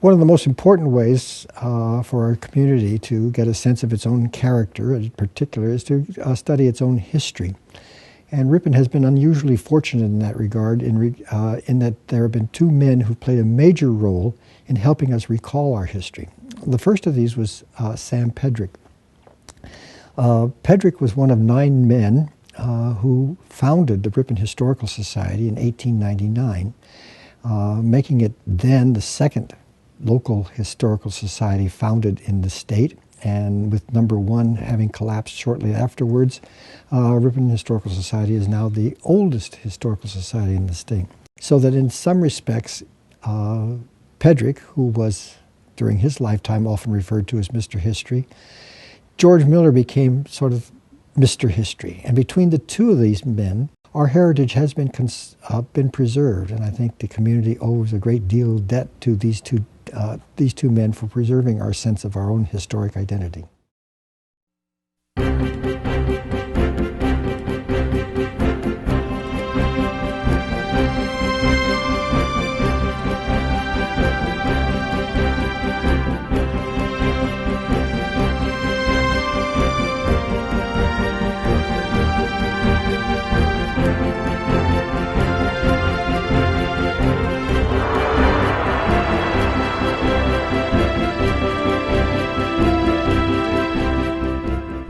One of the most important ways for our community to get a sense of its own character, in particular, is to study its own history. And Ripon has been unusually fortunate in that regard, in that there have been two men who played a major role in helping us recall our history. The first of these was Sam Pedrick. Pedrick was one of 9 men who founded the Ripon Historical Society in 1899, making it then the second local historical society founded in the state, and with number 1 having collapsed shortly afterwards, Ripon Historical Society is now the oldest historical society in the state. So that in some respects, Pedrick, who was during his lifetime often referred to as Mr. History, George Miller became sort of Mr. History. And between the two of these men, our heritage has been preserved, and I think the community owes a great deal of debt to these two men for preserving our sense of our own historic identity.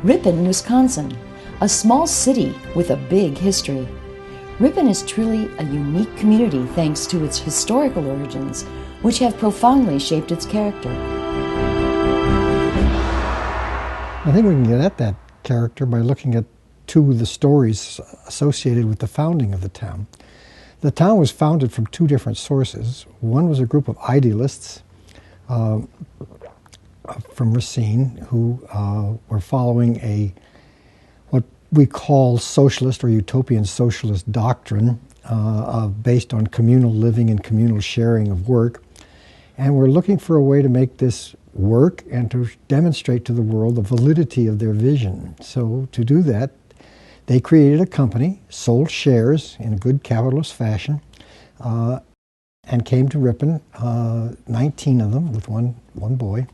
Ripon, Wisconsin, a small city with a big history. Ripon is truly a unique community thanks to its historical origins, which have profoundly shaped its character. I think we can get at that character by looking at two of the stories associated with the founding of the town. The town was founded from 2 different sources. One was a group of idealists from Racine who were following what we call socialist or utopian socialist doctrine based on communal living and communal sharing of work. And we're looking for a way to make this work and to demonstrate to the world the validity of their vision. So to do that, they created a company, sold shares in a good capitalist fashion, and came to Ripon, 19 of them with one boy,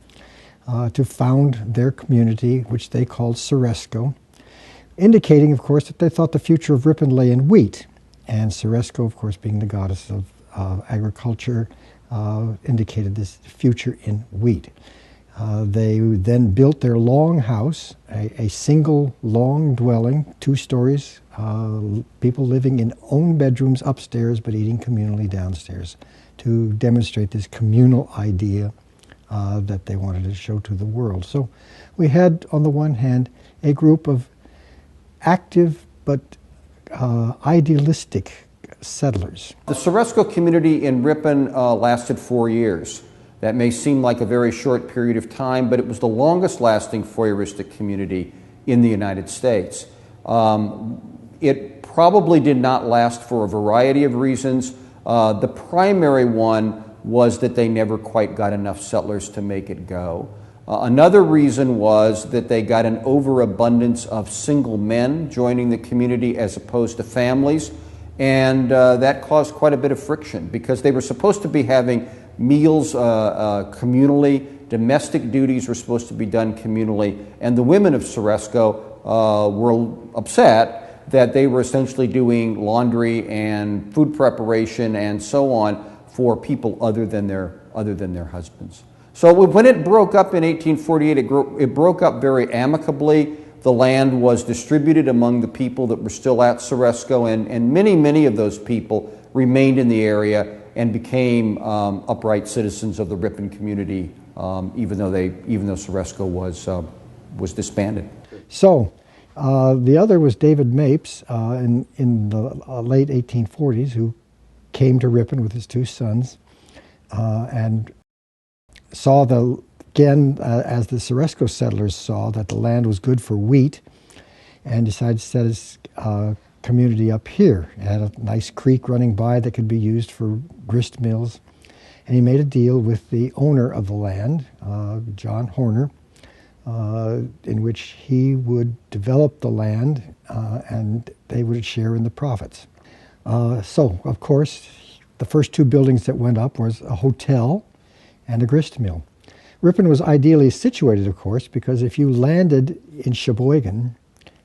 to found their community, which they called Ceresco, indicating, of course, that they thought the future of Ripon lay in wheat. And Ceresco, of course, being the goddess of agriculture, indicated this future in wheat. They then built their long house, a single long dwelling, 2 stories, people living in own bedrooms upstairs but eating communally downstairs, to demonstrate this communal idea that they wanted to show to the world. So we had, on the one hand, a group of active but idealistic settlers. The Ceresco community in Ripon lasted 4 years. That may seem like a very short period of time, but it was the longest lasting Foyeristic community in the United States. It probably did not last for a variety of reasons. The primary one was that they never quite got enough settlers to make it go. Another reason was that they got an overabundance of single men joining the community as opposed to families, and that caused quite a bit of friction because they were supposed to be having meals communally, domestic duties were supposed to be done communally, and the women of Ceresco were upset that they were essentially doing laundry and food preparation and so on for people other than their husbands. So when it broke up in 1848, it broke up very amicably. The land was distributed among the people that were still at Ceresco, and many of those people remained in the area and became upright citizens of the Ripon community, even though Ceresco was disbanded. So the other was David Mapes in the late 1840s, who came to Ripon with his 2 sons and saw as the Ceresco settlers saw, that the land was good for wheat, and decided to set his community up here. It had a nice creek running by that could be used for grist mills, and he made a deal with the owner of the land, John Horner, in which he would develop the land and they would share in the profits. So, of course, the first 2 buildings that went up was a hotel and a grist mill. Ripon was ideally situated, of course, because if you landed in Sheboygan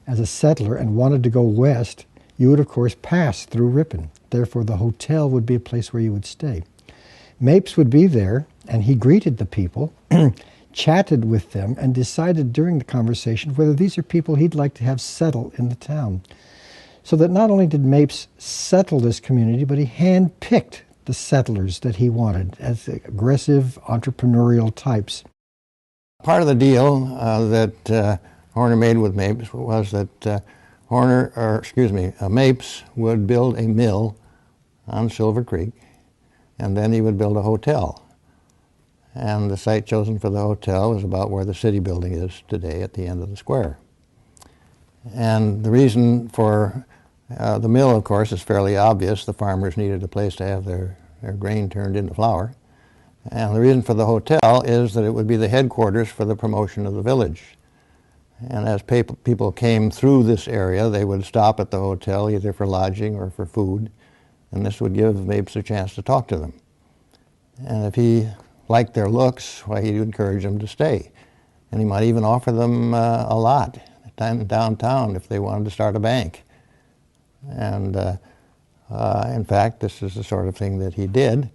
as a settler and wanted to go west, you would, of course, pass through Ripon. Therefore, the hotel would be a place where you would stay. Mapes would be there, and he greeted the people, chatted with them, and decided during the conversation whether these are people he'd like to have settle in the town. So that not only did Mapes settle this community, but he handpicked the settlers that he wanted as aggressive entrepreneurial types. Part of the deal that Horner made with Mapes was that Mapes would build a mill on Silver Creek, and then he would build a hotel. And the site chosen for the hotel is about where the city building is today at the end of the square. And the reason for the mill, of course, is fairly obvious. The farmers needed a place to have their grain turned into flour. And the reason for the hotel is that it would be the headquarters for the promotion of the village. And as people came through this area, they would stop at the hotel either for lodging or for food, and this would give Mapes a chance to talk to them. And if he liked their looks, why, he'd encourage them to stay. And he might even offer them a lot downtown if they wanted to start a bank. And in fact, this is the sort of thing that he did.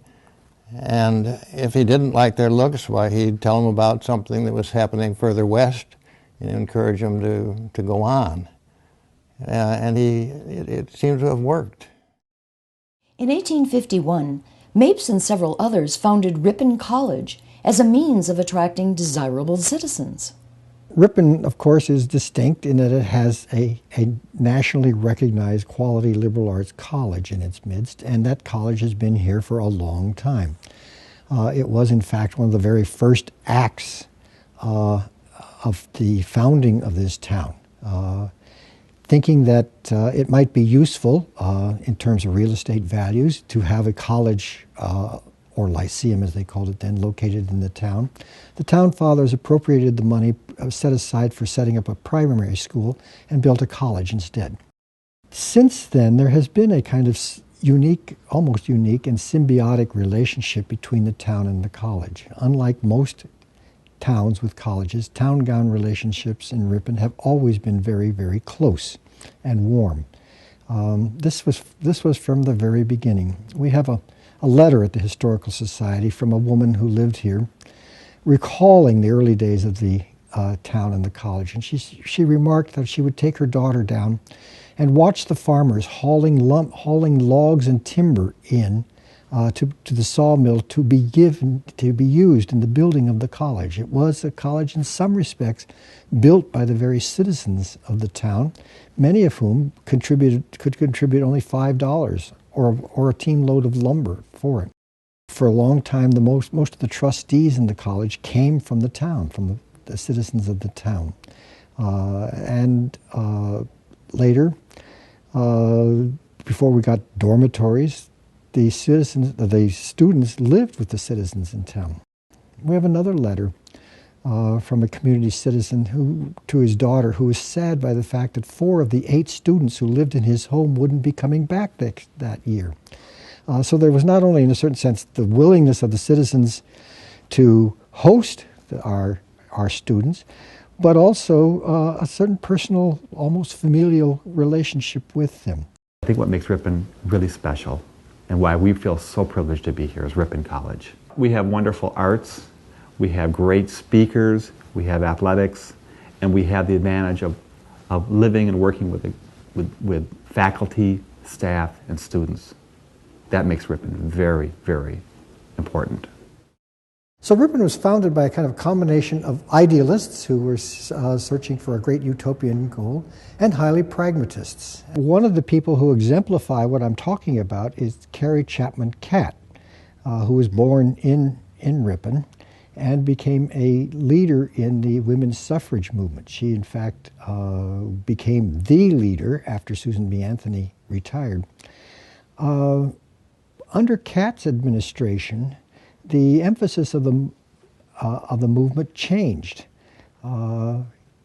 And if he didn't like their looks, why, he'd tell them about something that was happening further west and encourage them to go on. And it seems to have worked. In 1851, Mapes and several others founded Ripon College as a means of attracting desirable citizens. Ripon, of course, is distinct in that it has a nationally recognized quality liberal arts college in its midst, and that college has been here for a long time. It was, in fact, one of the very first acts of the founding of this town, thinking that it might be useful in terms of real estate values to have a college or lyceum, as they called it then, located in the town. The town fathers appropriated the money set aside for setting up a primary school and built a college instead. Since then, there has been a kind of unique, almost unique, and symbiotic relationship between the town and the college. Unlike most towns with colleges, town-gown relationships in Ripon have always been very, very close and warm. This was from the very beginning. We have a letter at the Historical Society from a woman who lived here, recalling the early days of the town and the college. And she remarked that she would take her daughter down and watch the farmers hauling logs and timber in to the sawmill to be used in the building of the college. It was a college in some respects built by the very citizens of the town, many of whom could contribute only $5 or a team load of lumber for it. For a long time, most of the trustees in the college came from the town, from the citizens of the town. Later, before we got dormitories, the students lived with the citizens in town. We have another letter from a community citizen to his daughter, who was sad by the fact that 4 of the 8 students who lived in his home wouldn't be coming back that year. So there was not only, in a certain sense, the willingness of the citizens to host our students, but also a certain personal, almost familial relationship with them. I think what makes Ripon really special and why we feel so privileged to be here is Ripon College. We have wonderful arts, we have great speakers, we have athletics, and we have the advantage of living and working with faculty, staff, and students. That makes Ripon very, very important. So Ripon was founded by a kind of combination of idealists who were searching for a great utopian goal and highly pragmatists. One of the people who exemplify what I'm talking about is Carrie Chapman Catt, who was born in Ripon and became a leader in the women's suffrage movement. She, in fact, became the leader after Susan B. Anthony retired. Under Catt's administration, the emphasis of the movement changed.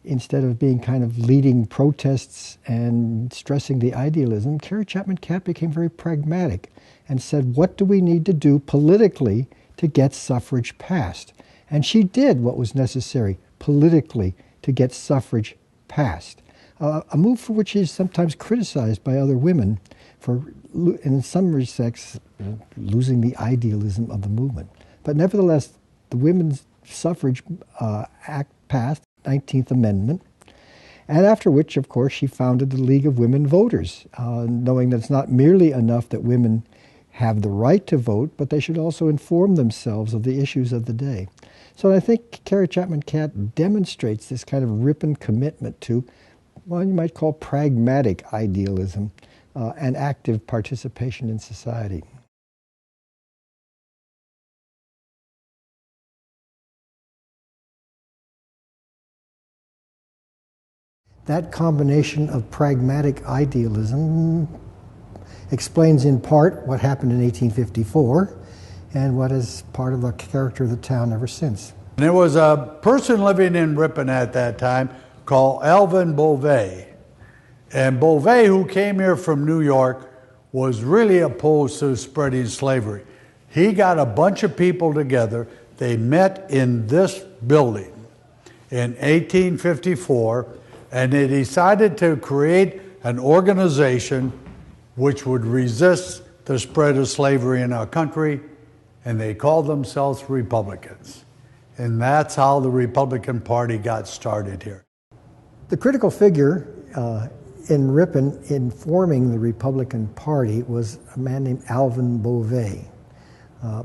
Instead of being kind of leading protests and stressing the idealism, Carrie Chapman Catt became very pragmatic and said, what do we need to do politically to get suffrage passed. And she did what was necessary politically to get suffrage passed. A move for which she is sometimes criticized by other women for, in some respects, losing the idealism of the movement. But nevertheless, the Women's Suffrage Act passed, 19th Amendment, and after which, of course, she founded the League of Women Voters, knowing that it's not merely enough that women have the right to vote, but they should also inform themselves of the issues of the day. So I think Carrie Chapman Catt demonstrates this kind of Ripon commitment to, well, you might call pragmatic idealism and active participation in society. That combination of pragmatic idealism explains in part what happened in 1854 and what is part of the character of the town ever since. There was a person living in Ripon at that time called Alvin Beauvais. And Beauvais, who came here from New York, was really opposed to spreading slavery. He got a bunch of people together. They met in this building in 1854, and they decided to create an organization which would resist the spread of slavery in our country, and they called themselves Republicans. And that's how the Republican Party got started here. The critical figure in Ripon in forming the Republican Party was a man named Alvin Beauvais.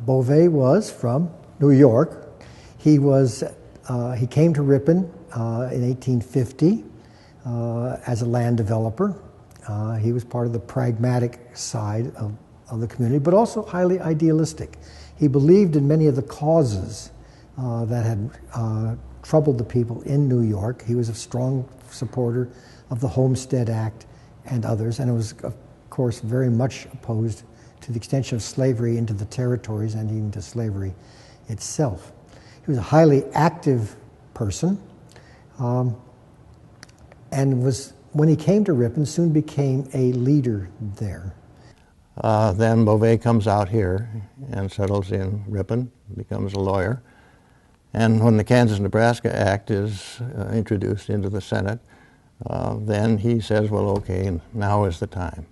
Beauvais was from New York. He came to Ripon in 1850 as a land developer. He was part of the pragmatic side of the community, but also highly idealistic. He believed in many of the causes that had troubled the people in New York. He was a strong supporter of the Homestead Act and others, and it was, of course, very much opposed to the extension of slavery into the territories and even to slavery itself. He was a highly active person, and when he came to Ripon, soon became a leader there. Then Beauvais comes out here and settles in Ripon, becomes a lawyer. And when the Kansas-Nebraska Act is introduced into the Senate, then he says, well, okay, now is the time.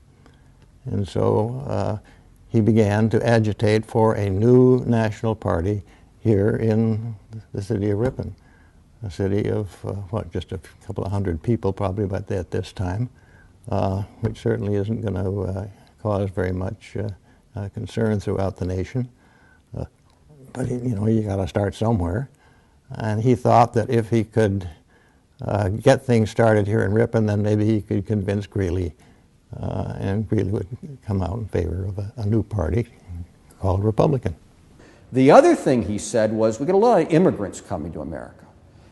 And so he began to agitate for a new national party here in the city of Ripon, a city of, just a couple of hundred people probably at this time, which certainly isn't going to cause very much concern throughout the nation. But you got to start somewhere. And he thought that if he could get things started here in Ripon, then maybe he could convince Greeley, and Greeley would come out in favor of a new party called Republican. The other thing he said was, we get a lot of immigrants coming to America,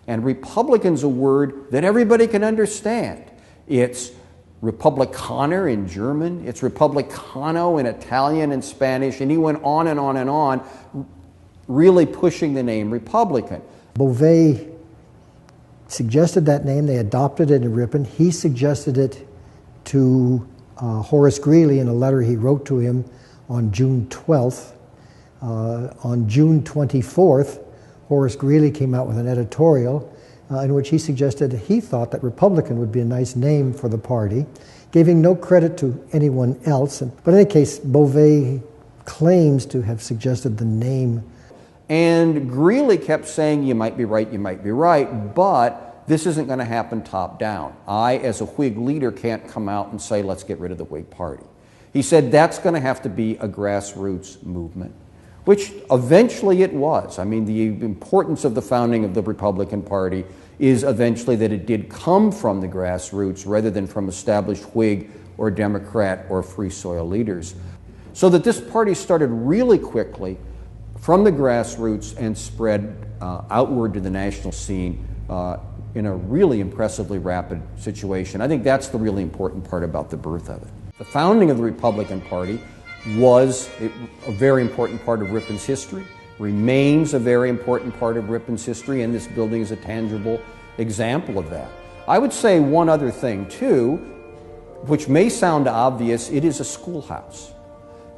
and Republican's a word that everybody can understand. It's Republikaner in German, it's Republicano in Italian and Spanish, and he went on and on and on, really pushing the name Republican. Beauvais suggested that name. They adopted it in Ripon. He suggested it to Horace Greeley in a letter he wrote to him on June 12th. On June 24th, Horace Greeley came out with an editorial in which he suggested he thought that Republican would be a nice name for the party, giving no credit to anyone else. But in any case, Beauvais claims to have suggested the name. And Greeley kept saying, you might be right, but this isn't going to happen top down. I, as a Whig leader, can't come out and say, let's get rid of the Whig Party. He said that's going to have to be a grassroots movement, which eventually it was. I mean, the importance of the founding of the Republican Party is eventually that it did come from the grassroots rather than from established Whig or Democrat or Free Soil leaders. So that this party started really quickly from the grassroots and spread outward to the national scene in a really impressively rapid situation. I think that's the really important part about the birth of it. The founding of the Republican Party was a very important part of Ripon's history, remains a very important part of Ripon's history, and this building is a tangible example of that. I would say one other thing, too, which may sound obvious, it is a schoolhouse.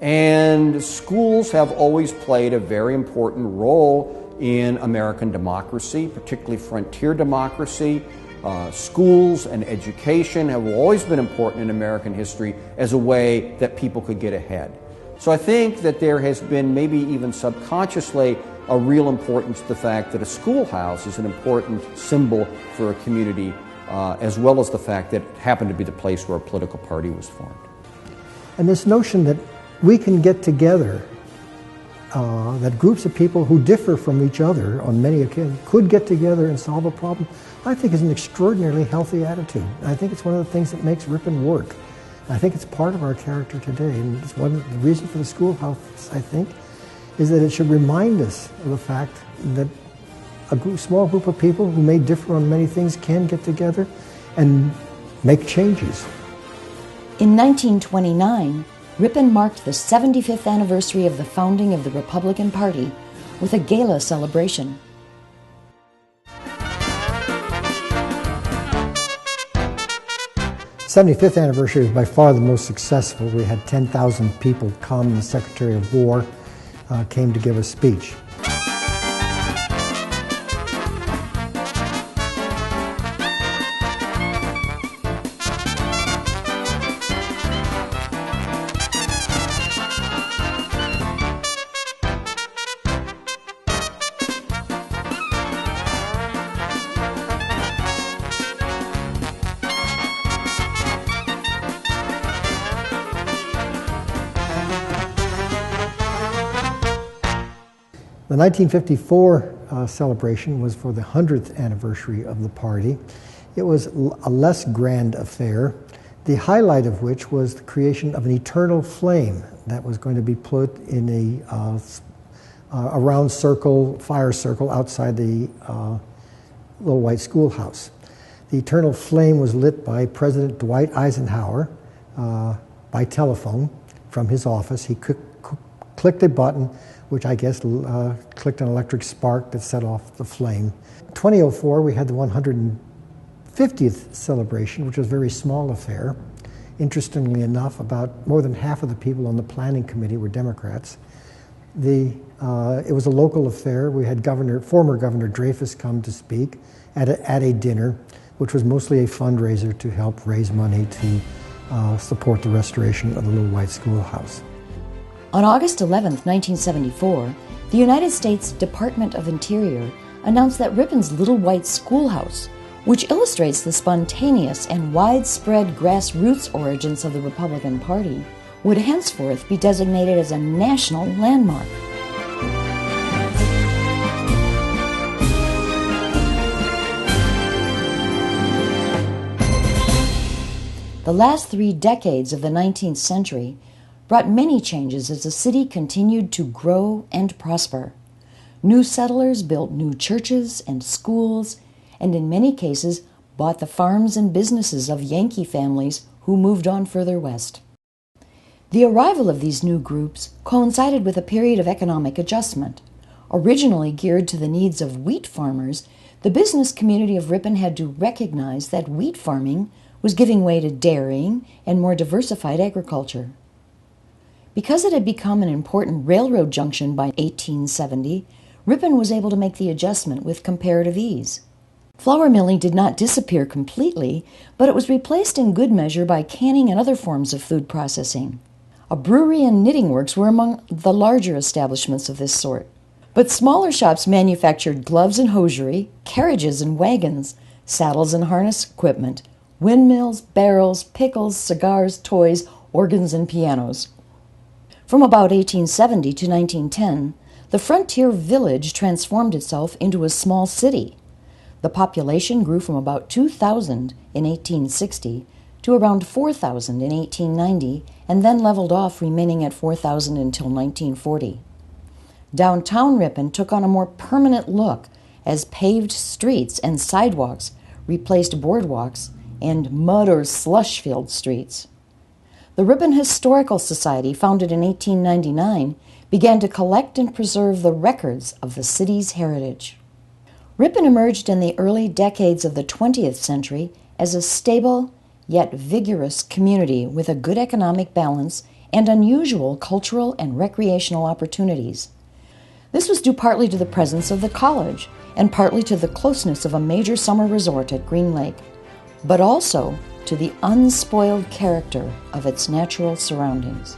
And schools have always played a very important role in American democracy, particularly frontier democracy. Schools and education have always been important in American history as a way that people could get ahead. So I think that there has been, maybe even subconsciously, a real importance to the fact that a schoolhouse is an important symbol for a community, as well as the fact that it happened to be the place where a political party was formed. And this notion that we can get together, that groups of people who differ from each other on many occasions could get together and solve a problem, I think is an extraordinarily healthy attitude. I think it's one of the things that makes Ripon work. I think it's part of our character today, and it's one of the reason for the schoolhouse, I think, is that it should remind us of the fact that a small group of people who may differ on many things can get together and make changes. In 1929, Ripon marked the 75th anniversary of the founding of the Republican Party with a gala celebration. The 75th anniversary was by far the most successful. We had 10,000 people come. The Secretary of War came to give a speech. The 1954 celebration was for the 100th anniversary of the party. It was a less grand affair, the highlight of which was the creation of an eternal flame that was going to be put in a round circle, fire circle outside the little white schoolhouse. The eternal flame was lit by President Dwight Eisenhower by telephone from his office. He clicked a button, which I guess clicked an electric spark that set off the flame. 2004, we had the 150th celebration, which was a very small affair. Interestingly enough, about more than half of the people on the planning committee were Democrats. It was a local affair. We had former Governor Dreyfus come to speak at a dinner, which was mostly a fundraiser to help raise money to support the restoration of the little white schoolhouse. On August 11, 1974, the United States Department of Interior announced that Ripon's Little White Schoolhouse, which illustrates the spontaneous and widespread grassroots origins of the Republican Party, would henceforth be designated as a national landmark. The last 3 decades of the 19th century brought many changes as the city continued to grow and prosper. New settlers built new churches and schools, and in many cases bought the farms and businesses of Yankee families who moved on further west. The arrival of these new groups coincided with a period of economic adjustment. Originally geared to the needs of wheat farmers, the business community of Ripon had to recognize that wheat farming was giving way to dairying and more diversified agriculture. Because it had become an important railroad junction by 1870, Ripon was able to make the adjustment with comparative ease. Flour milling did not disappear completely, but it was replaced in good measure by canning and other forms of food processing. A brewery and knitting works were among the larger establishments of this sort. But smaller shops manufactured gloves and hosiery, carriages and wagons, saddles and harness equipment, windmills, barrels, pickles, cigars, toys, organs, and pianos. From about 1870 to 1910, the frontier village transformed itself into a small city. The population grew from about 2,000 in 1860 to around 4,000 in 1890, and then leveled off, remaining at 4,000 until 1940. Downtown Ripon took on a more permanent look as paved streets and sidewalks replaced boardwalks and mud or slush-filled streets. The Ripon Historical Society, founded in 1899, began to collect and preserve the records of the city's heritage. Ripon emerged in the early decades of the 20th century as a stable yet vigorous community with a good economic balance and unusual cultural and recreational opportunities. This was due partly to the presence of the college and partly to the closeness of a major summer resort at Green Lake, but also to the unspoiled character of its natural surroundings.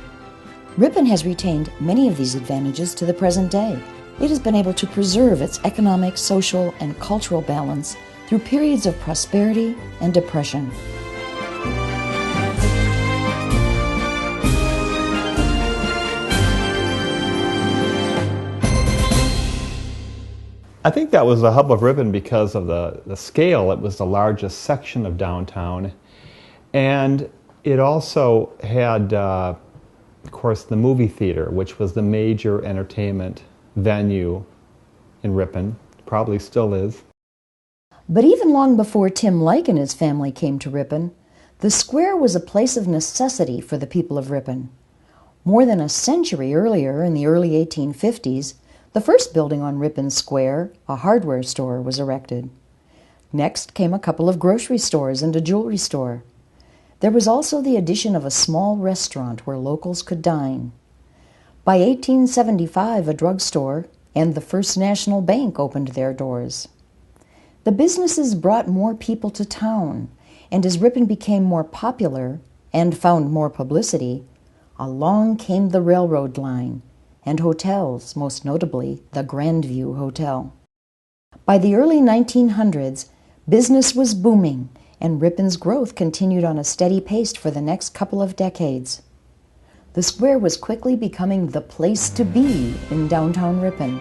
Ripon has retained many of these advantages to the present day. It has been able to preserve its economic, social, and cultural balance through periods of prosperity and depression. I think that was the hub of Ripon because of the scale. It was the largest section of downtown. And it also had, of course, the movie theater, which was the major entertainment venue in Ripon, probably still is. But even long before Tim Like and his family came to Ripon, the square was a place of necessity for the people of Ripon. More than a century earlier, in the early 1850s, the first building on Ripon Square, a hardware store, was erected. Next came a couple of grocery stores and a jewelry store. There was also the addition of a small restaurant where locals could dine. By 1875, a drugstore and the First National Bank opened their doors. The businesses brought more people to town, and as Ripon became more popular and found more publicity, along came the railroad line and hotels, most notably the Grandview Hotel. By the early 1900s, business was booming, and Ripon's growth continued on a steady pace for the next couple of decades. The square was quickly becoming the place to be in downtown Ripon.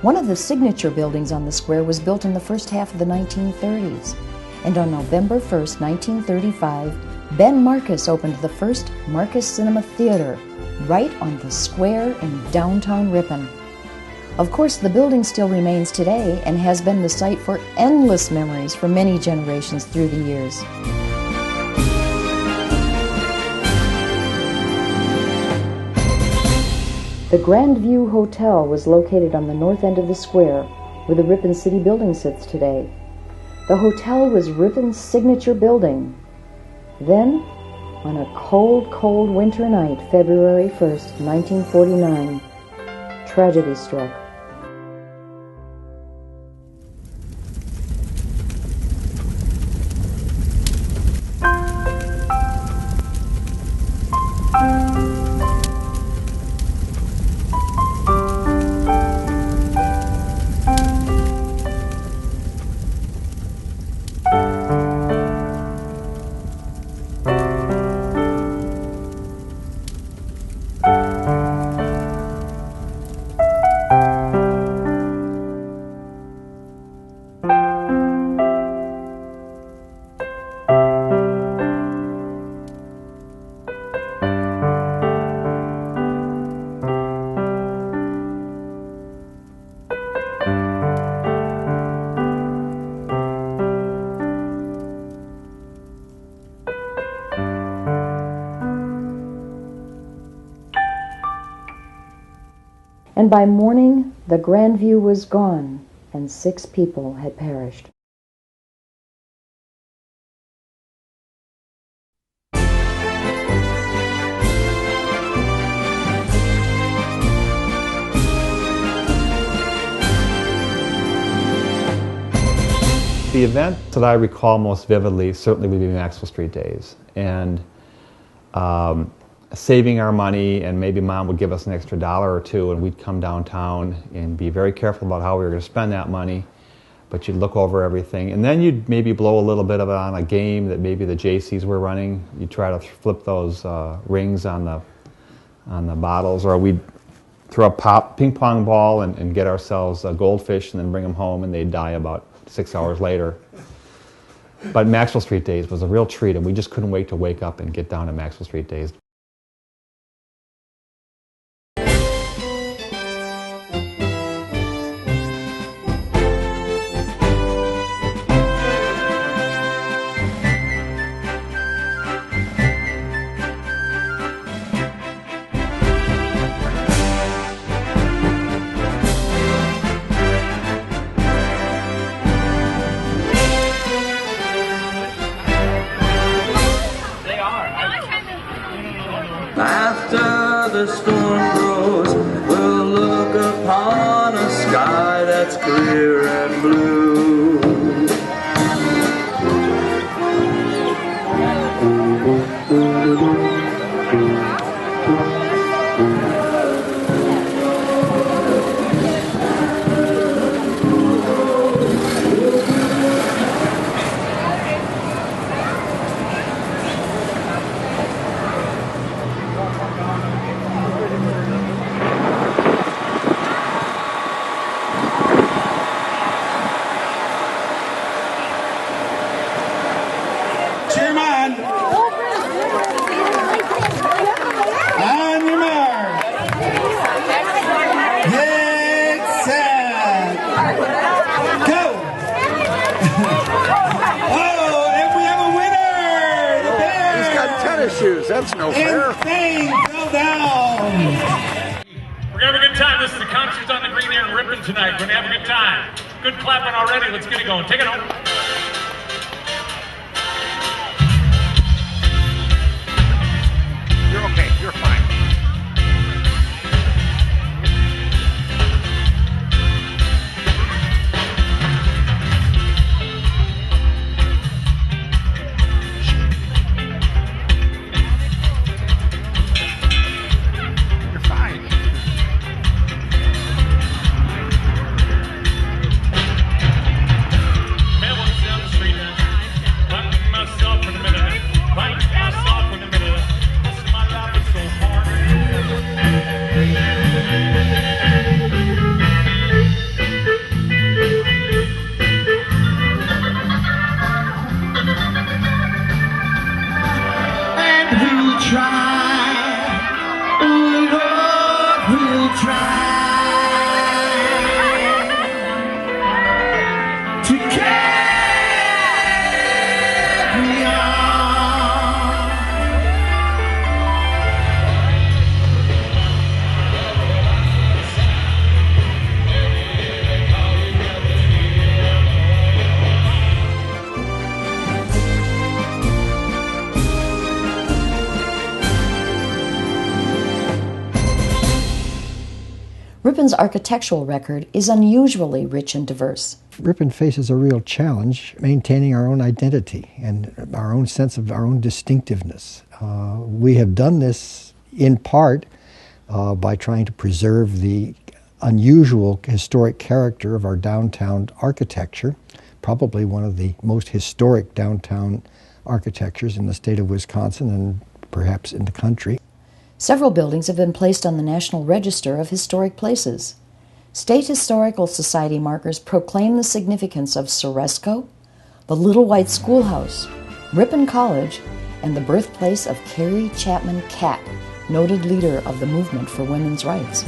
One of the signature buildings on the square was built in the first half of the 1930s, and on November 1st, 1935, Ben Marcus opened the first Marcus Cinema Theater right on the square in downtown Ripon. Of course, the building still remains today and has been the site for endless memories for many generations through the years. The Grandview Hotel was located on the north end of the square, where the Ripon City building sits today. The hotel was Ripon's signature building. Then, on a cold, cold winter night, February 1st, 1949, tragedy struck. And by morning, the Grandview was gone, and 6 people had perished. The event that I recall most vividly certainly would be Maxwell Street Days, and saving our money, and maybe Mom would give us an extra $1 or $2, and we'd come downtown and be very careful about how we were going to spend that money, but you'd look over everything, and then you'd maybe blow a little bit of it on a game that maybe the JCs were running. You'd try to flip those rings on the bottles, or we'd throw a ping pong ball and get ourselves a goldfish and then bring them home, and they'd die about 6 hours later. But Maxwell Street Days was a real treat, and we just couldn't wait to wake up and get down to Maxwell Street Days. that's clear and blue. Shoes. That's no fair. Insane, go down. We're gonna have a good time. This is the Concerts on the Green here in Ripon tonight. We're gonna have a good time. Good clapping already. Let's get it going. Take it home. You're okay. You're fine. Ripon's architectural record is unusually rich and diverse. Ripon faces a real challenge maintaining our own identity and our own sense of our own distinctiveness. We have done this in part by trying to preserve the unusual historic character of our downtown architecture, probably one of the most historic downtown architectures in the state of Wisconsin and perhaps in the country. Several buildings have been placed on the National Register of Historic Places. State Historical Society markers proclaim the significance of Ceresco, the Little White Schoolhouse, Ripon College, and the birthplace of Carrie Chapman Catt, noted leader of the movement for women's rights.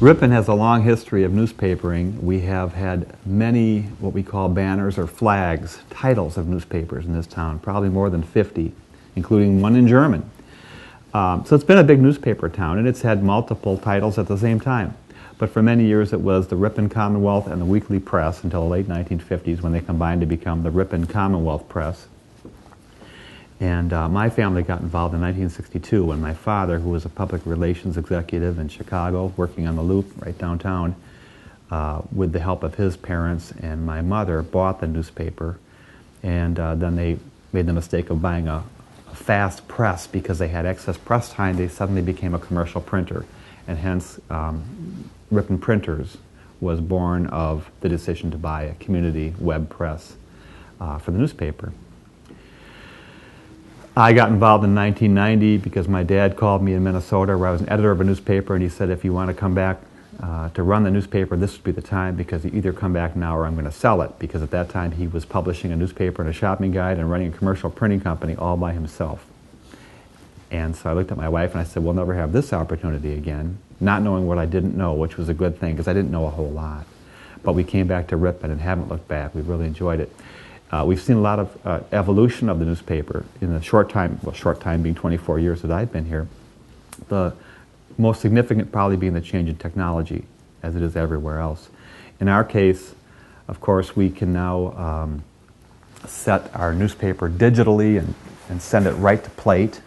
Ripon has a long history of newspapering. We have had many what we call banners or flags, titles of newspapers in this town, probably more than 50, including one in German. So it's been a big newspaper town, and it's had multiple titles at the same time. But for many years it was the Ripon Commonwealth and the Weekly Press until the late 1950s when they combined to become the Ripon Commonwealth Press. And my family got involved in 1962 when my father, who was a public relations executive in Chicago, working on the Loop right downtown, with the help of his parents and my mother, bought the newspaper. And then they made the mistake of buying a fast press because they had excess press time. They suddenly became a commercial printer. And hence, Ripon Printers was born of the decision to buy a community web press for the newspaper. I got involved in 1990 because my dad called me in Minnesota where I was an editor of a newspaper, and he said, if you want to come back to run the newspaper, this would be the time, because you either come back now or I'm going to sell it, because at that time he was publishing a newspaper and a shopping guide and running a commercial printing company all by himself. And so I looked at my wife and I said, we'll never have this opportunity again, not knowing what I didn't know, which was a good thing because I didn't know a whole lot. But we came back to Ripon and haven't looked back. We really enjoyed it. We've seen a lot of evolution of the newspaper in the short time being 24 years that I've been here. The most significant probably being the change in technology, as it is everywhere else. In our case, of course, we can now set our newspaper digitally and send it right to plate.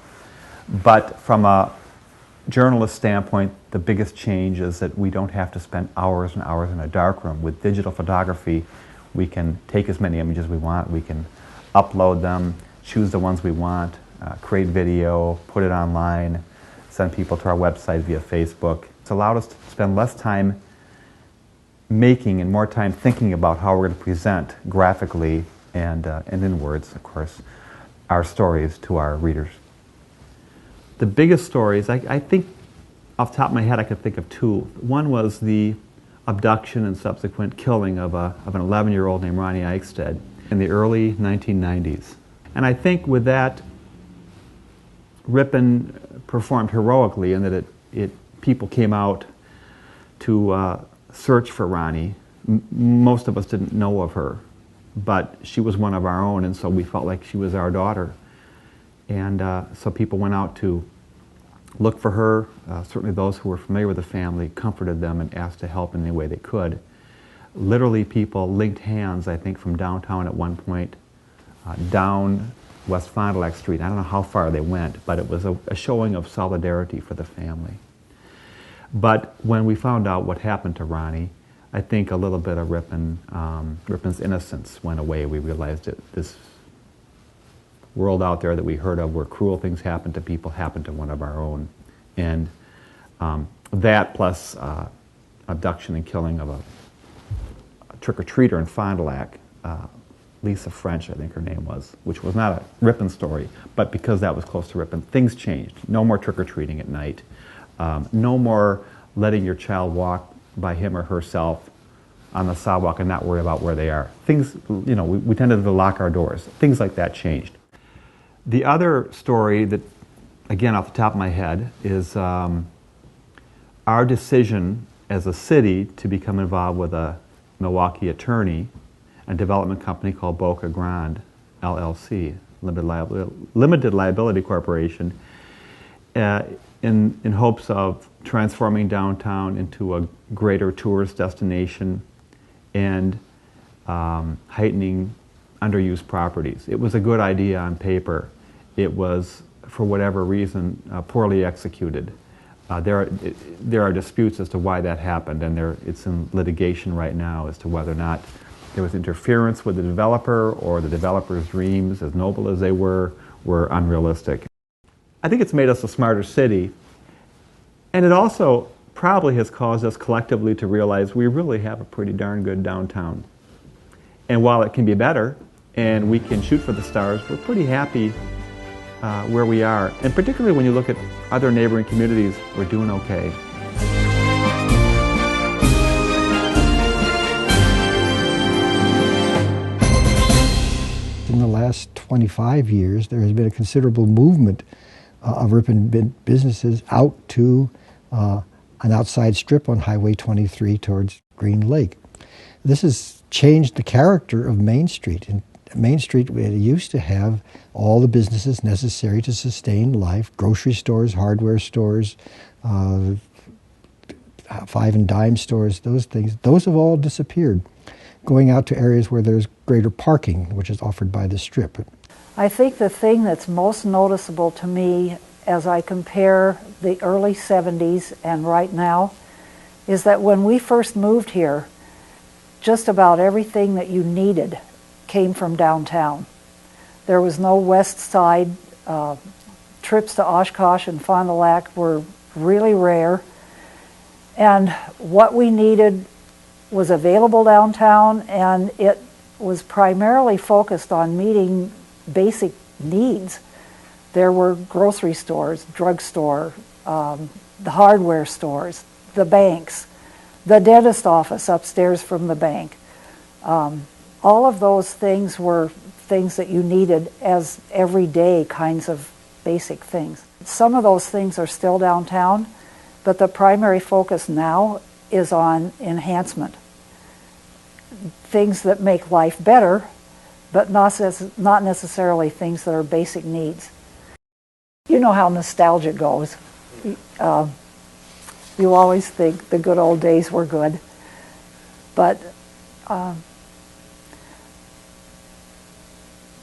But from a journalist standpoint, the biggest change is that we don't have to spend hours and hours in a darkroom. With digital photography, we can take as many images we want, we can upload them, choose the ones we want, create video, put it online, send people to our website via Facebook. It's allowed us to spend less time making and more time thinking about how we're going to present graphically and in words, of course, our stories to our readers. The biggest stories, I think, off the top of my head, I could think of two. One was the abduction and subsequent killing of an 11-year-old named Ronnie Eichstead in the early 1990s. And I think with that, Ripon performed heroically in that people came out to search for Ronnie. Most of us didn't know of her, but she was one of our own, and so we felt like she was our daughter. And so people went out to look for her. Certainly those who were familiar with the family comforted them and asked to help in any way they could. Literally people linked hands, I think, from downtown at one point down West Fond du Lac Street. I don't know how far they went, but it was a showing of solidarity for the family. But when we found out what happened to Ronnie, I think a little bit of Ripon's innocence went away. We realized that this world out there that we heard of where cruel things happen to people happened to one of our own. And that plus abduction and killing of a trick-or-treater in Fond du Lac, Lisa French, I think her name was, which was not a Ripon story, but because that was close to Ripon, things changed. No more trick-or-treating at night. No more letting your child walk by him or herself on the sidewalk and not worry about where they are. Things, you know, we tended to lock our doors. Things like that changed. The other story that, again, off the top of my head, is our decision as a city to become involved with a Milwaukee attorney, a development company called Boca Grande, LLC, Limited Liability Corporation, in hopes of transforming downtown into a greater tourist destination and heightening underused properties. It was a good idea on paper. It was, for whatever reason, poorly executed. There are disputes as to why that happened, and it's in litigation right now as to whether or not there was interference with the developer or the developer's dreams, as noble as they were unrealistic. I think it's made us a smarter city, and it also probably has caused us collectively to realize we really have a pretty darn good downtown. And while it can be better, and we can shoot for the stars, we're pretty happy where we are. And particularly when you look at other neighboring communities, we're doing okay. In the last 25 years, there has been a considerable movement of Ripon businesses out to an outside strip on Highway 23 towards Green Lake. This has changed the character of Main Street. And Main Street used to have all the businesses necessary to sustain life, grocery stores, hardware stores, five and dime stores, those things. Those have all disappeared, going out to areas where there's greater parking, which is offered by the strip. I think the thing that's most noticeable to me as I compare the early 70s and right now is that when we first moved here, just about everything that you needed came from downtown. There was no west side. Trips to Oshkosh and Fond du Lac were really rare. And what we needed was available downtown, and it was primarily focused on meeting basic needs. There were grocery stores, drugstore, the hardware stores, the banks, the dentist office upstairs from the bank. All of those things were things that you needed as everyday kinds of basic things. Some of those things are still downtown, but the primary focus now is on enhancement. Things that make life better, but not necessarily things that are basic needs. You know how nostalgia goes. You always think the good old days were good, but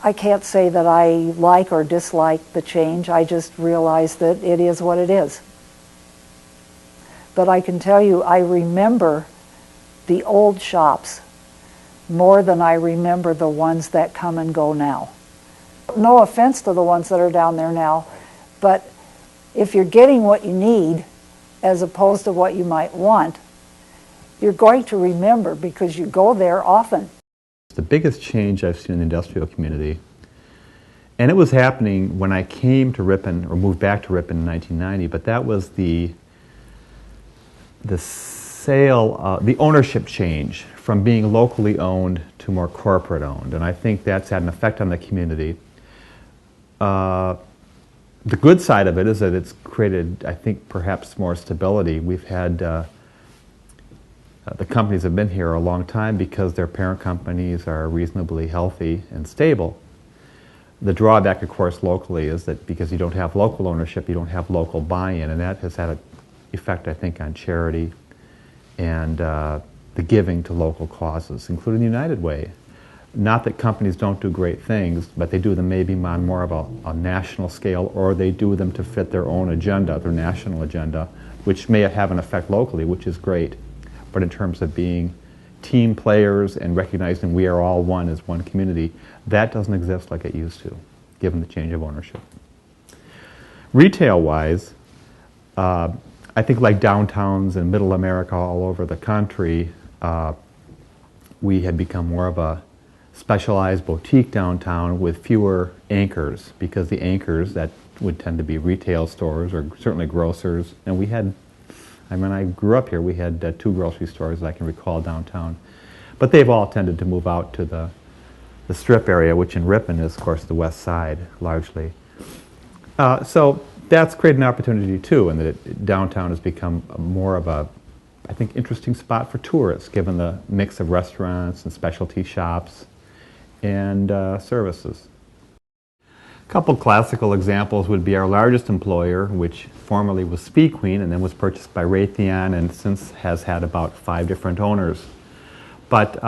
I can't say that I like or dislike the change. I just realize that it is what it is. But I can tell you, I remember the old shops more than I remember the ones that come and go now. No offense to the ones that are down there now, but if you're getting what you need as opposed to what you might want, you're going to remember because you go there often. The biggest change I've seen in the industrial community, and it was happening when I came to Ripon, or moved back to Ripon in 1990, but that was the sale, the ownership change from being locally owned to more corporate owned, and I think that's had an effect on the community. The good side of it is that it's created, I think, perhaps more stability. We've had, the companies have been here a long time because their parent companies are reasonably healthy and stable. The drawback, of course, locally is that because you don't have local ownership, you don't have local buy-in, and that has had an effect, I think, on charity and the giving to local causes, including the United Way. Not that companies don't do great things, but they do them maybe on more of a national scale, or they do them to fit their own agenda, their national agenda, which may have an effect locally, which is great. But in terms of being team players and recognizing we are all one as one community, that doesn't exist like it used to, given the change of ownership. Retail-wise, I think like downtowns in middle America all over the country, we had become more of a specialized boutique downtown with fewer anchors, because the anchors that would tend to be retail stores or certainly grocers, and we had, I mean, I grew up here, we had 2 grocery stores that I can recall downtown, but they've all tended to move out to the strip area, which in Ripon is, of course, the west side largely. So that's created an opportunity too, and that downtown has become more of a, I think, interesting spot for tourists, given the mix of restaurants and specialty shops and services. A couple classical examples would be our largest employer, which formerly was Speed Queen and then was purchased by Raytheon and since has had about 5 different owners. But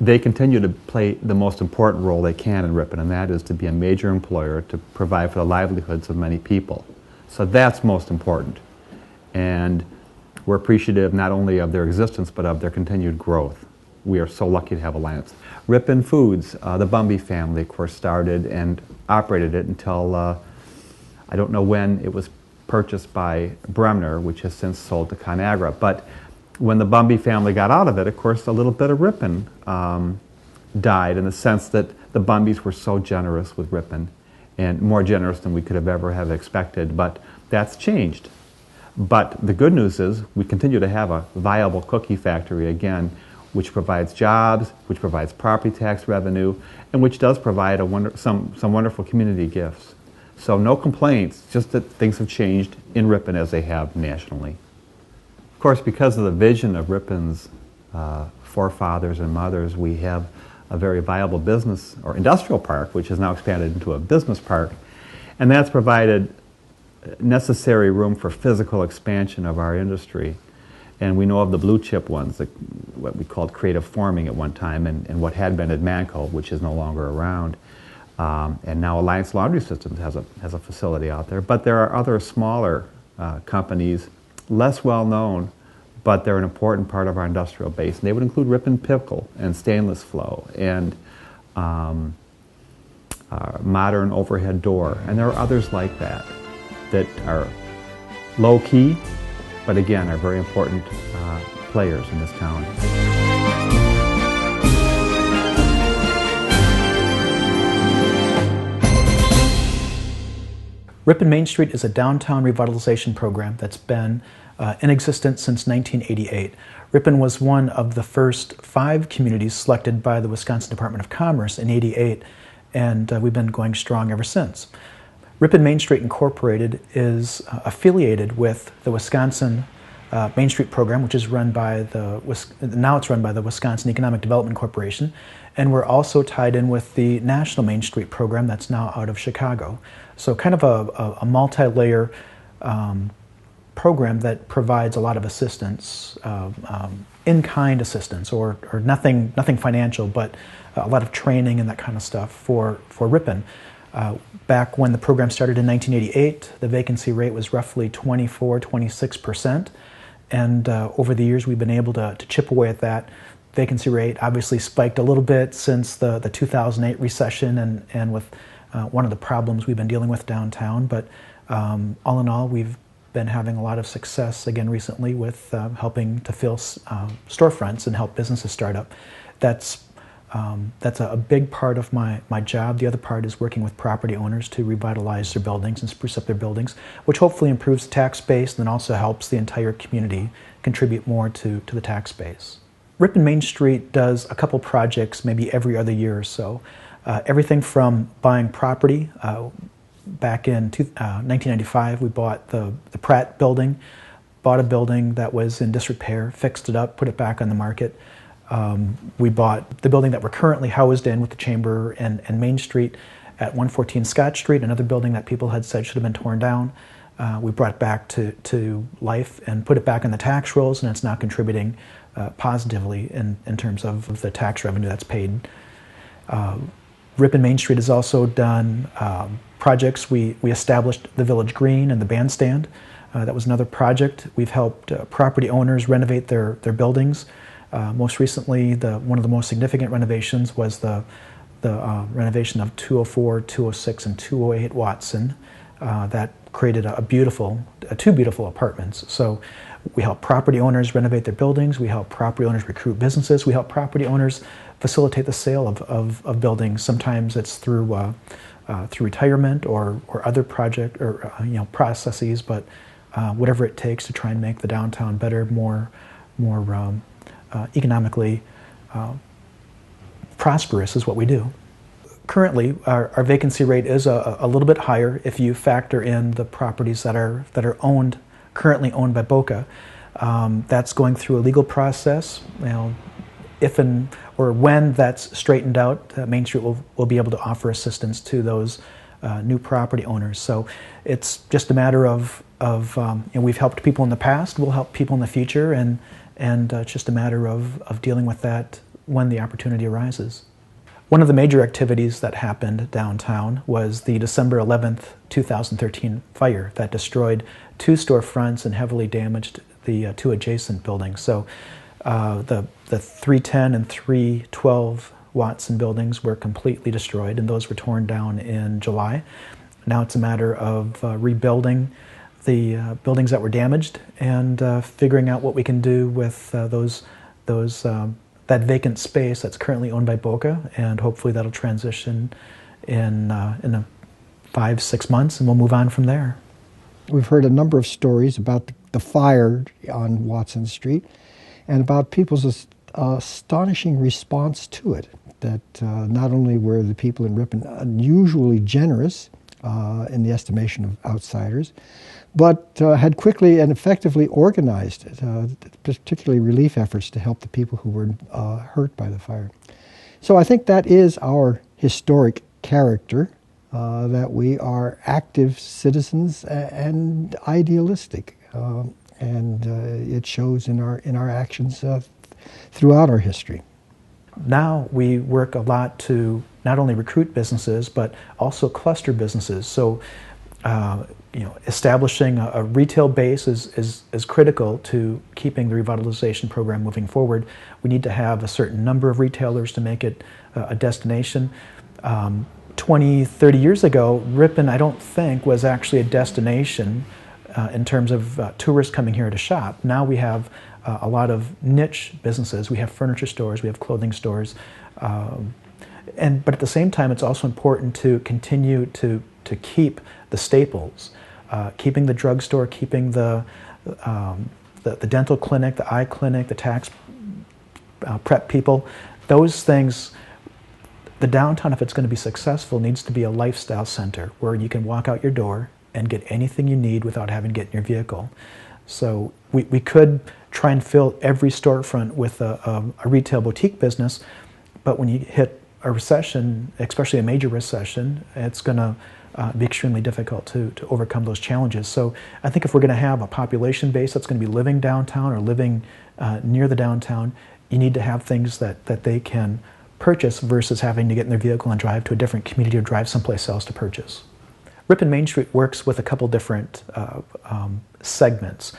they continue to play the most important role they can in Ripon, and that is to be a major employer to provide for the livelihoods of many people. So that's most important. And we're appreciative not only of their existence, but of their continued growth. We are so lucky to have Alliance. Ripon Foods, the Bumby family, of course, started and operated it until, I don't know when it was purchased by Bremner, which has since sold to ConAgra. But when the Bumby family got out of it, of course, a little bit of Ripon died, in the sense that the Bumbys were so generous with Ripon, and more generous than we could have ever have expected. But that's changed. But the good news is we continue to have a viable cookie factory again, which provides jobs, which provides property tax revenue, and which does provide some wonderful community gifts. So no complaints, just that things have changed in Ripon as they have nationally. Of course, because of the vision of Ripon's forefathers and mothers, we have a very viable business or industrial park, which has now expanded into a business park, and that's provided necessary room for physical expansion of our industry. And we know of the blue chip ones, what we called creative forming at one time, and what had been at Manco, which is no longer around. And now Alliance Laundry Systems has a facility out there. But there are other smaller companies, less well known, but they're an important part of our industrial base. And they would include Ripon Pickle and Stainless Flow and Modern Overhead Door. And there are others like that that are low key, but again, are very important players in this town. Ripon Main Street is a downtown revitalization program that's been in existence since 1988. Ripon was one of the first 5 communities selected by the Wisconsin Department of Commerce in '88, and we've been going strong ever since. Ripon Main Street Incorporated is affiliated with the Wisconsin Main Street program, which is run by now it's run by the Wisconsin Economic Development Corporation, and we're also tied in with the National Main Street program that's now out of Chicago. So kind of a multi-layer program that provides a lot of assistance, in-kind assistance, or nothing financial, but a lot of training and that kind of stuff for Ripon. Back when the program started in 1988, the vacancy rate was roughly 26%, and over the years we've been able to chip away at that. Vacancy rate obviously spiked a little bit since the 2008 recession and with one of the problems we've been dealing with downtown, but all in all, we've been having a lot of success again recently with helping to fill storefronts and help businesses start up. That's a big part of my job. The other part is working with property owners to revitalize their buildings and spruce up their buildings, which hopefully improves the tax base and then also helps the entire community contribute more to the tax base. Ripon Main Street does a couple projects maybe every other year or so. Everything from buying property. Back in 1995, we bought the Pratt building, bought a building that was in disrepair, fixed it up, put it back on the market. We bought the building that we're currently housed in with the Chamber and Main Street at 114 Scott Street, another building that people had said should have been torn down. We brought it back to life and put it back in the tax rolls, and it's now contributing positively in terms of the tax revenue that's paid. Ripon Main Street has also done projects. We established the Village Green and the bandstand. That was another project. We've helped property owners renovate their buildings. Most recently, one of the most significant renovations was the renovation of 204, 206, and 208 Watson. That created two beautiful apartments. So we help property owners renovate their buildings. We help property owners recruit businesses. We help property owners facilitate the sale of buildings. Sometimes it's through retirement or other project or processes, but whatever it takes to try and make the downtown better, more economically prosperous is what we do. Currently, our vacancy rate is a little bit higher if you factor in the properties that are currently owned by Boca. That's going through a legal process. If or when that's straightened out, Main Street will be able to offer assistance to those new property owners. So it's just a matter of we've helped people in the past, we'll help people in the future, and it's just a matter of dealing with that when the opportunity arises. One of the major activities that happened downtown was the December 11th, 2013 fire that destroyed 2 storefronts and heavily damaged the 2 adjacent buildings. So the 310 and 312 Watson buildings were completely destroyed, and those were torn down in July. Now it's a matter of rebuilding the buildings that were damaged and figuring out what we can do with that vacant space that's currently owned by Boca, and hopefully that'll transition in 5-6 months, and we'll move on from there. We've heard a number of stories about the fire on Watson Street and about people's astonishing response to it, that not only were the people in Ripon unusually generous in the estimation of outsiders, but had quickly and effectively organized particularly relief efforts to help the people who were hurt by the fire. So I think that is our historic character, that we are active citizens and idealistic, and it shows in our actions throughout our history. Now we work a lot to not only recruit businesses but also cluster businesses. So establishing a retail base is critical to keeping the revitalization program moving forward. We need to have a certain number of retailers to make it a destination. 20, 30 years ago, Ripon, I don't think, was actually a destination in terms of tourists coming here to shop. Now we have a lot of niche businesses. We have furniture stores, we have clothing stores, but at the same time, it's also important to continue to keep the staples, keeping the drugstore, keeping the dental clinic, the eye clinic, the tax prep people. Those things, the downtown, if it's going to be successful, needs to be a lifestyle center where you can walk out your door and get anything you need without having to get in your vehicle. So we could try and fill every storefront with a retail boutique business, but when you hit a recession, especially a major recession, it's going to be extremely difficult to overcome those challenges. So I think if we're going to have a population base that's going to be living downtown or living near the downtown, you need to have things that they can purchase versus having to get in their vehicle and drive to a different community or drive someplace else to purchase. Ripon Main Street works with a couple different segments.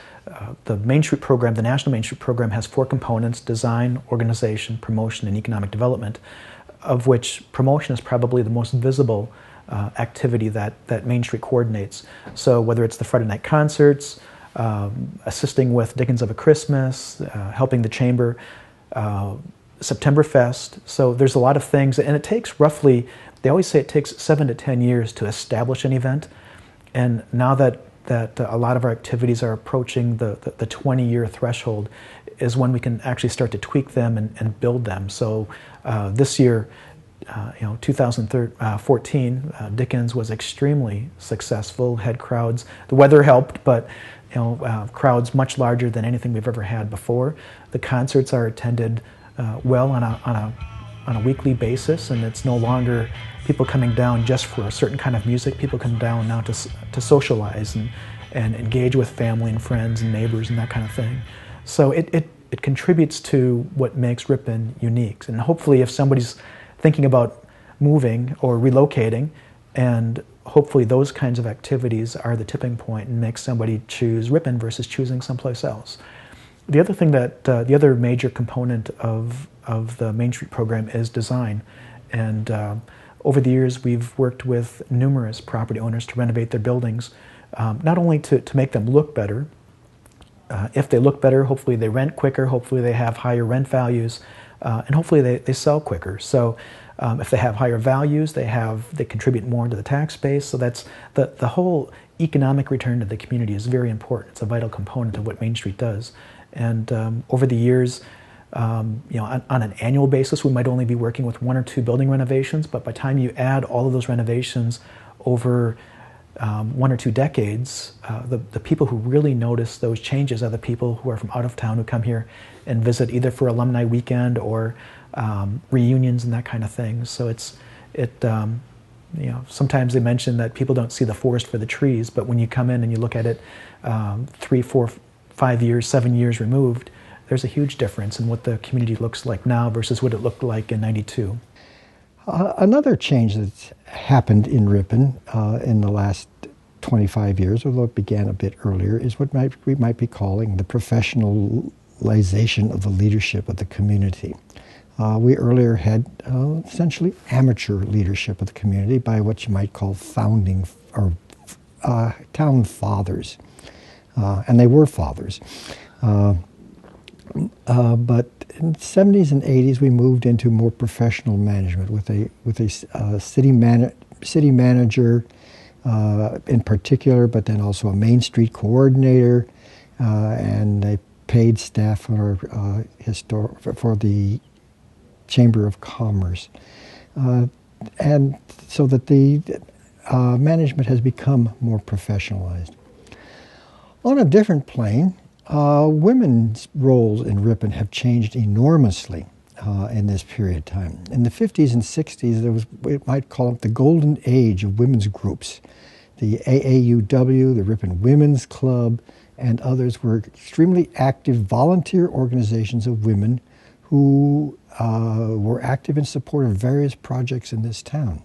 The Main Street program, the National Main Street program, has 4 components: design, organization, promotion, and economic development, of which promotion is probably the most visible activity that Main Street coordinates. So whether it's the Friday night concerts, assisting with Dickens of a Christmas, helping the Chamber, September Fest. So there's a lot of things, and it takes roughly, they always say it takes 7 to 10 years to establish an event. And now that a lot of our activities are approaching the 20-year threshold is when we can actually start to tweak them and build them. So this year, 2014, Dickens was extremely successful, had crowds. The weather helped, but crowds much larger than anything we've ever had before. The concerts are attended well on a weekly basis, and it's no longer people coming down just for a certain kind of music. People come down now to socialize and engage with family and friends and neighbors and that kind of thing. So it contributes to what makes Ripon unique. And hopefully if somebody's thinking about moving or relocating, and hopefully those kinds of activities are the tipping point and make somebody choose Ripon versus choosing someplace else. The other thing the other major component of the Main Street program is design. And over the years, we've worked with numerous property owners to renovate their buildings, not only to make them look better. If they look better, hopefully they rent quicker, hopefully they have higher rent values, and hopefully they sell quicker. So if they have higher values, they contribute more to the tax base. So that's the whole economic return to the community is very important. It's a vital component of what Main Street does. And over the years, on an annual basis, we might only be working with 1 or 2 building renovations, but by the time you add all of those renovations over 1 or 2 decades, the people who really notice those changes are the people who are from out of town who come here and visit either for alumni weekend or reunions and that kind of thing. So sometimes they mention that people don't see the forest for the trees, but when you come in and you look at it 3, 4, 5 years, 7 years removed, there's a huge difference in what the community looks like now versus what it looked like in '92. Another change that's happened in Ripon in the last 25 years, although it began a bit earlier, is what we might be calling the professionalization of the leadership of the community. We earlier had essentially amateur leadership of the community by what you might call founding or town fathers, and they were fathers. But in the 70s and 80s, we moved into more professional management with a city manager in particular, but then also a Main Street coordinator and a paid staff for the Chamber of Commerce, and so that the management has become more professionalized. On a different plane, women's roles in Ripon have changed enormously in this period of time. In the 50s and 60s, there was, we might call it the golden age of women's groups. The AAUW, the Ripon Women's Club, and others were extremely active volunteer organizations of women who were active in support of various projects in this town.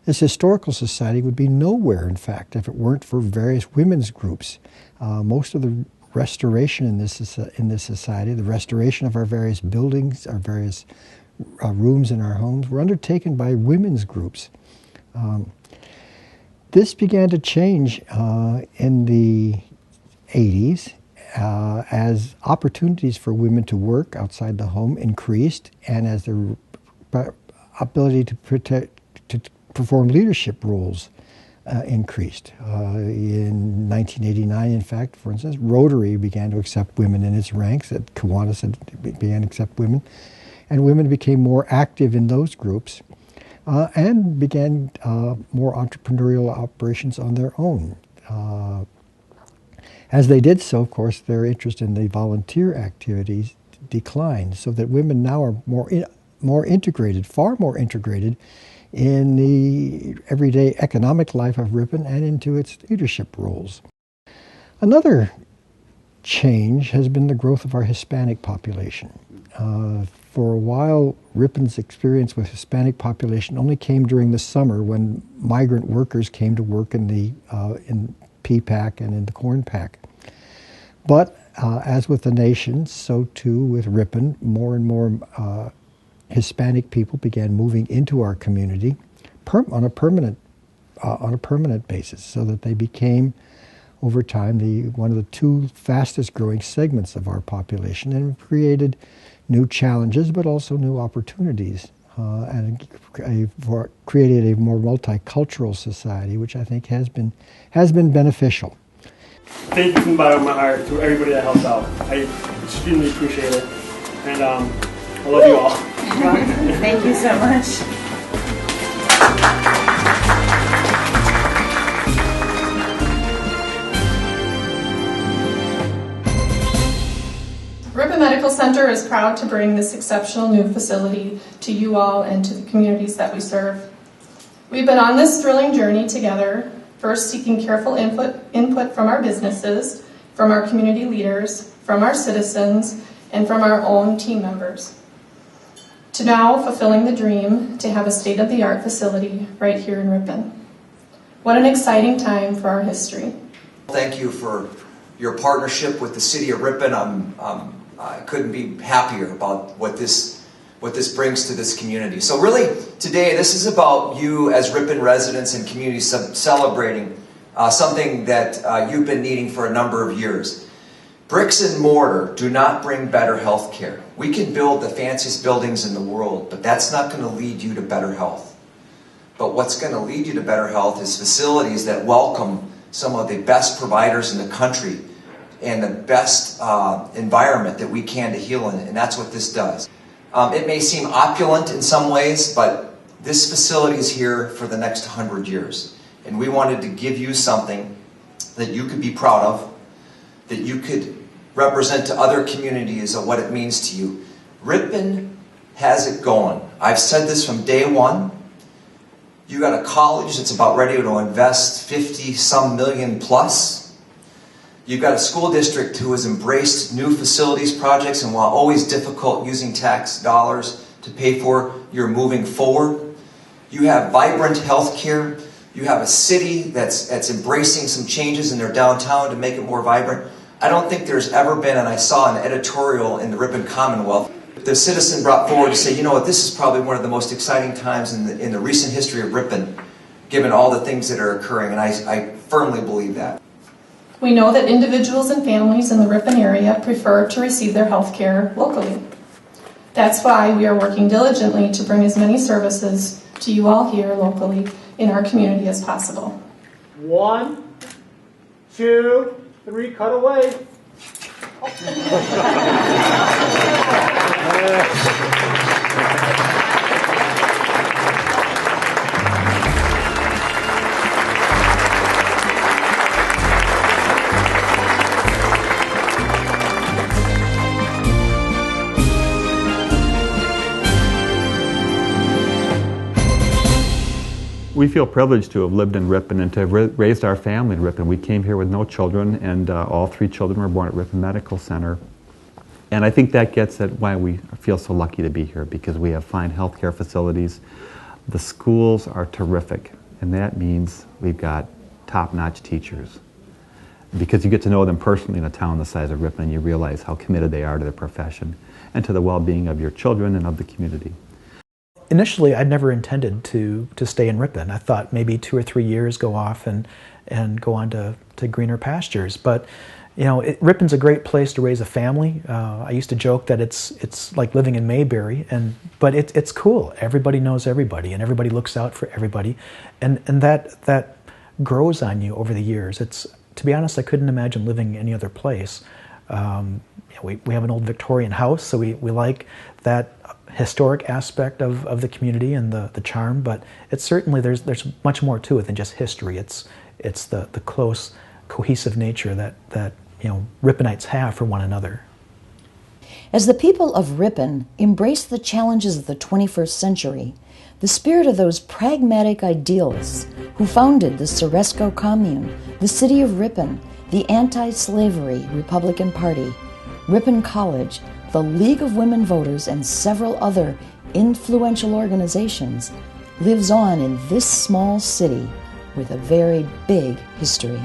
This historical society would be nowhere, in fact, if it weren't for various women's groups. Most of the restoration in this society, the restoration of our various buildings, our various rooms in our homes, were undertaken by women's groups. This began to change in the 80s as opportunities for women to work outside the home increased, and as their ability to perform leadership roles increased. In 1989, in fact, for instance, Rotary began to accept women in its ranks. At Kiwanis began to accept women, and women became more active in those groups and began more entrepreneurial operations on their own. As they did so, of course, their interest in the volunteer activities declined, so that women now are more integrated, far more integrated, in the everyday economic life of Ripon and into its leadership roles. Another change has been the growth of our Hispanic population. For a while, Ripon's experience with Hispanic population only came during the summer when migrant workers came to work in PPAC and in the corn pack. But as with the nation, so too with Ripon, more and more Hispanic people began moving into our community on a permanent basis, so that they became, over time, one of the two fastest growing segments of our population, and created new challenges, but also new opportunities, and created a more multicultural society, which I think has been beneficial. Thank you from the bottom of my heart to everybody that helps out. I extremely appreciate it, and I love you all. Thank you so much. Ripon Medical Center is proud to bring this exceptional new facility to you all and to the communities that we serve. We've been on this thrilling journey together, first seeking careful input from our businesses, from our community leaders, from our citizens, and from our own team members, to now fulfilling the dream to have a state-of-the-art facility right here in Ripon. What an exciting time for our history. Thank you for your partnership with the City of Ripon. I couldn't be happier about what this brings to this community. So really, today, this is about you as Ripon residents and community celebrating something that you've been needing for a number of years. Bricks and mortar do not bring better health care. We can build the fanciest buildings in the world, but that's not going to lead you to better health. But what's going to lead you to better health is facilities that welcome some of the best providers in the country and the best environment that we can to heal in, and that's what this does. It may seem opulent in some ways, but this facility is here for the next 100 years. And we wanted to give you something that you could be proud of, that you could represent to other communities of what it means to you. Ripon has it going. I've said this from day one. You got a college that's about ready to invest 50-some million plus. You've got a school district who has embraced new facilities projects, and while always difficult using tax dollars to pay for, you're moving forward. You have vibrant healthcare. You have a city that's embracing some changes in their downtown to make it more vibrant. I don't think there's ever been, and I saw an editorial in the Ripon Commonwealth, the citizen brought forward to say, you know what, this is probably one of the most exciting times in the recent history of Ripon, given all the things that are occurring, and I firmly believe that. We know that individuals and families in the Ripon area prefer to receive their health care locally. That's why we are working diligently to bring as many services to you all here locally in our community as possible. 1, 2, 3, cut away. We feel privileged to have lived in Ripon and to have raised our family in Ripon. We came here with no children, and all 3 children were born at Ripon Medical Center. And I think that gets at why we feel so lucky to be here, because we have fine healthcare facilities. The schools are terrific, and that means we've got top-notch teachers. Because you get to know them personally in a town the size of Ripon, and you realize how committed they are to their profession and to the well-being of your children and of the community. Initially, I'd never intended to stay in Ripon. I thought maybe 2 or 3 years, go off and go on to greener pastures. But you know, Ripon's a great place to raise a family. I used to joke that it's like living in Mayberry, but it's cool. Everybody knows everybody, and everybody looks out for everybody, and that grows on you over the years. To be honest, I couldn't imagine living any other place. We have an old Victorian house, so we like that historic aspect of the community and the charm, but it's certainly there's much more to it than just history. It's the close, cohesive nature that Riponites have for one another. As the people of Ripon embrace the challenges of the 21st century, The spirit of those pragmatic idealists who founded the Ceresco Commune, the city of Ripon, the anti-slavery Republican Party, Ripon College, the League of Women Voters, and several other influential organizations lives on in this small city with a very big history.